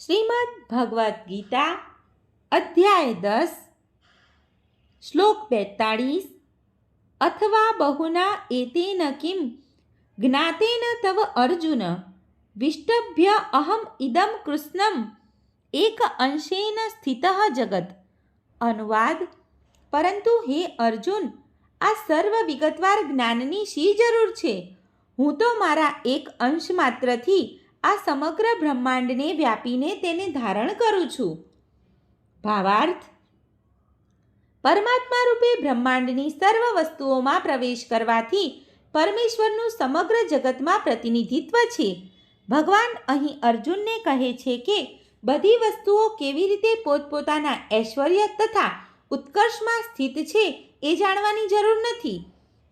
શ્રીમદ્ ભગવદ્ ગીતા અધ્યાય 10 શ્લોક 42 અથવા બહુના એતેન કિમ જ્ઞાતેન તવ અર્જુન વિષ્ટભ્ય અહમ ઇદમ કૃષ્ણમ એક અંશેન સ્થિતઃ જગત. અનુવાદ: પરંતુ હે અર્જુન, આ સર્વ વિગતવાર જ્ઞાનની શી જરૂર છે? હું તો મારા એક અંશ માત્રથી આ સમગ્ર બ્રહ્માંડને વ્યાપીને તેને ધારણ કરું છું. ભાવાર્થ: પરમાત્મા રૂપે બ્રહ્માંડની સર્વ વસ્તુઓમાં પ્રવેશ કરવાથી પરમેશ્વરનું સમગ્ર જગતમાં પ્રતિનિધિત્વ છે. ભગવાન અહીં અર્જુનને કહે છે કે બધી વસ્તુઓ કેવી રીતે પોતપોતાના ઐશ્વર્ય તથા ઉત્કર્ષમાં સ્થિત છે એ જાણવાની જરૂર નથી.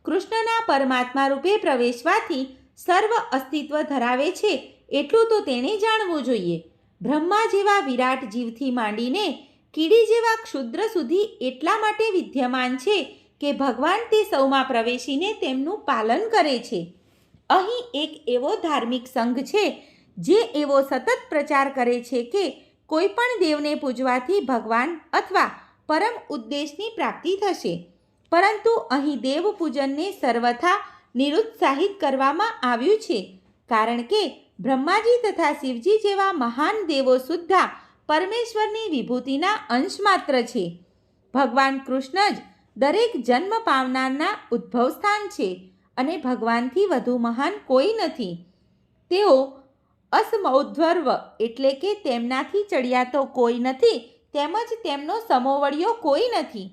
કૃષ્ણના પરમાત્મા રૂપે પ્રવેશવાથી સર્વ અસ્તિત્વ ધરાવે છે એટલું તો તેણે જાણવું જોઈએ. બ્રહ્મા જેવા વિરાટ જીવથી માંડીને કીડી જેવા ક્ષુદ્ર સુધી એટલા માટે વિદ્યમાન છે કે ભગવાન તે સૌમાં પ્રવેશીને તેમનું પાલન કરે છે. અહીં એક એવો ધાર્મિક સંઘ છે જે એવો સતત પ્રચાર કરે છે કે કોઈ પણ દેવને પૂજવાથી ભગવાન અથવા પરમ ઉદ્દેશની પ્રાપ્તિ થશે. પરંતુ અહીં દેવ પૂજનને સર્વથા નિરુત્સાહિત કરવામાં આવ્યું છે, કારણ કે બ્રહ્માજી તથા શિવજી જેવા મહાન દેવો સુદ્ધા પરમેશ્વરની વિભૂતિના અંશ માત્ર છે. ભગવાન કૃષ્ણ જ દરેક જન્મ પામનારના ઉદ્ભવ સ્થાન છે અને ભગવાનથી વધુ મહાન કોઈ નથી. તેઓ અસમૌદ્ધર્વ એટલે કે તેમનાથી ચડિયાતો કોઈ નથી, તેમજ તેમનો સમોવડિયો કોઈ નથી.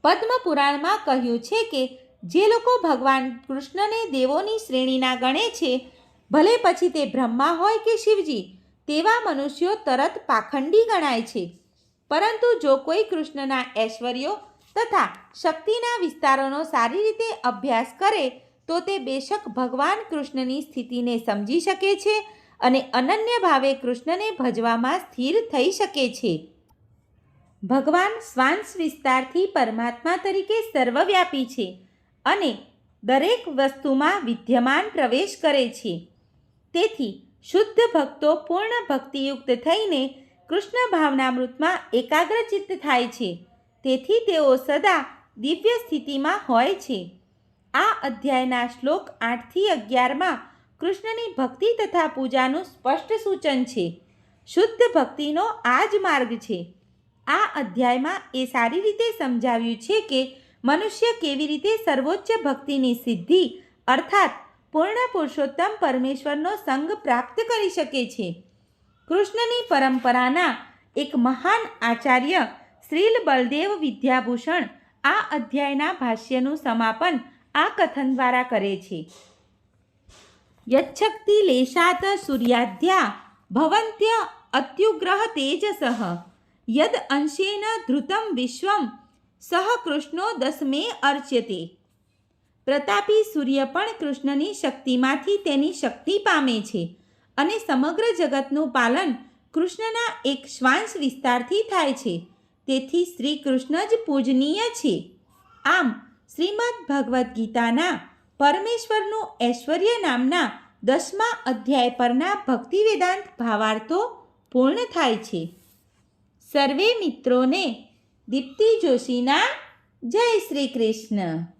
પદ્મ પુરાણમાં કહ્યું છે કે જે લોકો ભગવાન કૃષ્ણને દેવોની શ્રેણીના ગણે છે, ભલે પછી તે બ્રહ્મા હોય કે શિવજી, તેવા મનુષ્યો તરત પાખંડી ગણાય છે. પરંતુ જો કોઈ કૃષ્ણના ઐશ્વર્યો તથા શક્તિના વિસ્તારોનો સારી રીતે અભ્યાસ કરે તો તે બેશક ભગવાન કૃષ્ણની સ્થિતિને સમજી શકે છે અને અનન્ય ભાવે કૃષ્ણને ભજવામાં સ્થિર થઈ શકે છે. ભગવાન શ્વાંશ વિસ્તારથી પરમાત્મા તરીકે સર્વવ્યાપી છે અને દરેક વસ્તુમાં વિદ્યમાન પ્રવેશ કરે છે. તેથી શુદ્ધ ભક્તો પૂર્ણ ભક્તિયુક્ત થઈને કૃષ્ણ ભાવનામૃતમાં એકાગ્રચિત્ત થાય છે. તેથી તેઓ સદા દિવ્ય સ્થિતિમાં હોય છે. આ અધ્યાયના શ્લોક 8-11માં કૃષ્ણની ભક્તિ તથા પૂજાનું સ્પષ્ટ સૂચન છે. શુદ્ધ ભક્તિનો આ જ માર્ગ છે. આ અધ્યાયમાં એ સારી રીતે સમજાવ્યું છે કે મનુષ્ય કેવી રીતે સર્વોચ્ચ ભક્તિની સિદ્ધિ અર્થાત પૂર્ણ પુરુષોત્તમ પરમેશ્વરનો સંગ પ્રાપ્ત કરી શકે છે. કૃષ્ણની પરંપરાના એક મહાન આચાર્ય શ્રીલ બલદેવ વિદ્યાભૂષણ આ અધ્યાયના ભાષ્યનું સમાપન આ કથન દ્વારા કરે છે. યચ્છક્તિ લેશાત સૂર્યાધ્યા ભવન્ત્ય અત્યુગ્રહ તેજસઃ યદ અંશેન ધૃતમ વિશ્વમ સહ કૃષ્ણો દસમે અર્ચ્યતે. પ્રતાપી સૂર્ય પણ કૃષ્ણની શક્તિમાંથી તેની શક્તિ પામે છે અને સમગ્ર જગતનું પાલન કૃષ્ણના એક શ્વાંશ વિસ્તારથી થાય છે. તેથી શ્રી કૃષ્ણ જ પૂજનીય છે. આમ શ્રીમદ્ ભગવદ્ ગીતાના પરમેશ્વરનું ઐશ્વર્ય નામના 10મા અધ્યાય પરના ભક્તિ વેદાંત ભાવાર્થો પૂર્ણ થાય છે. સર્વે મિત્રોને દીપ્તિ જોશીના જય શ્રી કૃષ્ણ.